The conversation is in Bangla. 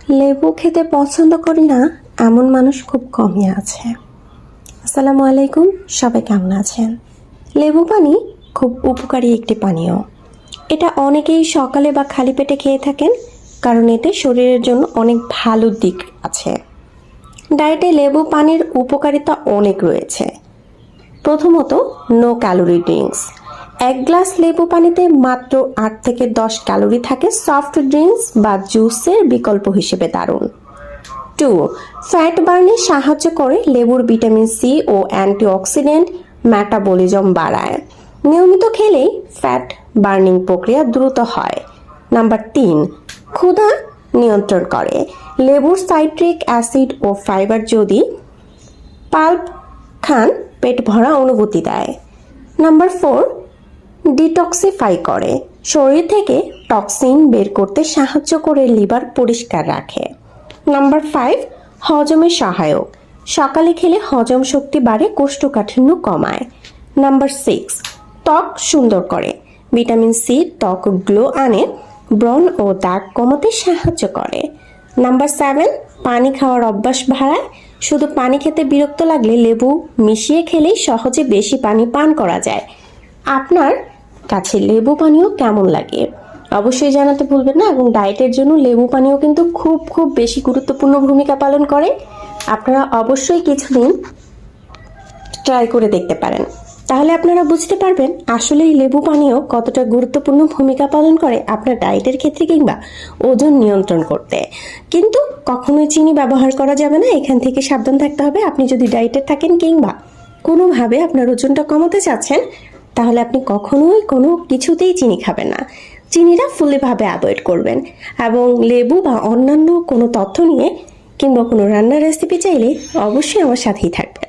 লেবু খেতে পছন্দ করি না এমন মানুষ খুব কমই আছে। আসসালামু আলাইকুম, সবাই কেমন আছেন? লেবু পানি খুব উপকারী একটি পানীয়। এটা অনেকেই সকালে বা খালি পেটে খেয়ে থাকেন, কারণ এতে শরীরের জন্য অনেক ভালো দিক আছে। ডায়েটে লেবু পানির উপকারিতা অনেক রয়েছে। প্রথমত, নো ক্যালোরি ড্রিঙ্কস। 1 গ্লাস লেবু পানিতে মাত্র 8 থেকে 10 ক্যালোরি থাকে। সফট ড্রিঙ্কস বা জুসের বিকল্প হিসেবে দারুণ। 2. ফ্যাট বার্নে সাহায্য করে। লেবুর ভিটামিন সি ও অ্যান্টিঅক্সিডেন্ট মেটাবলিজম বাড়ায়। নিয়মিত খেলেই ফ্যাট বার্নিং প্রক্রিয়া দ্রুত হয়। নাম্বার 3, ক্ষুধা নিয়ন্ত্রণ করে। লেবুর সাইট্রিক অ্যাসিড ও ফাইবার যদি পাল্প খান পেট ভরা অনুভূতি দেয়। নাম্বার 4, ডিটক্সিফাই করে। শরীর থেকে টক্সিন বের করতে সাহায্য করে। লিভার পরিষ্কার রাখে। নাম্বার 5, হজমে সহায়ক। সকালে খেলে হজম শক্তি বাড়ে, কোষ্ঠকাঠিন্য কমায়। নাম্বার 6, ত্বক সুন্দর করে। ভিটামিন সি ত্বক গ্লো আনে, ব্রণ ও দাগ কমাতে সাহায্য করে। নাম্বার 7, পানি খাওয়ার অভ্যাস বাড়ায়। শুধু পানি খেতে বিরক্ত লাগলে লেবু মিশিয়ে খেলেই সহজে বেশি পানি পান করা যায়। আপনার কাছে লেবু পানীয় কেমন লাগে অবশ্যই জানাতে ভুলবেন না। এবং ডায়েটের জন্য লেবু পানীয় কিন্তু খুব খুব বেশি গুরুত্বপূর্ণ ভূমিকা পালন করে। আপনারা অবশ্যই কিছুদিন ট্রাই করে দেখতে পারেন, তাহলে আপনারা বুঝতে পারবেন আসলে এই লেবু পানীয় কতটা গুরুত্বপূর্ণ ভূমিকা পালন করে আপনার ডায়েটের ক্ষেত্রে কিংবা ওজন নিয়ন্ত্রণ করতে। কিন্তু কখনোই চিনি ব্যবহার করা যাবে না, এখান থেকে সাবধান থাকতে হবে। আপনি যদি ডায়েটে থাকেন কিংবা কোনোভাবে আপনার ওজনটা কমাতে চাচ্ছেন, তাহলে আপনি কখনোই কোনো কিছুতেই চিনি খাবেন না। চিনিটা ফুললিভাবে অ্যাভয়েড করবেন। এবং লেবু বা অন্যান্য কোনো তথ্য নিয়ে কিংবা কোনো রান্নার রেসিপি চাইলে অবশ্যই আমার সাথেই থাকবেন।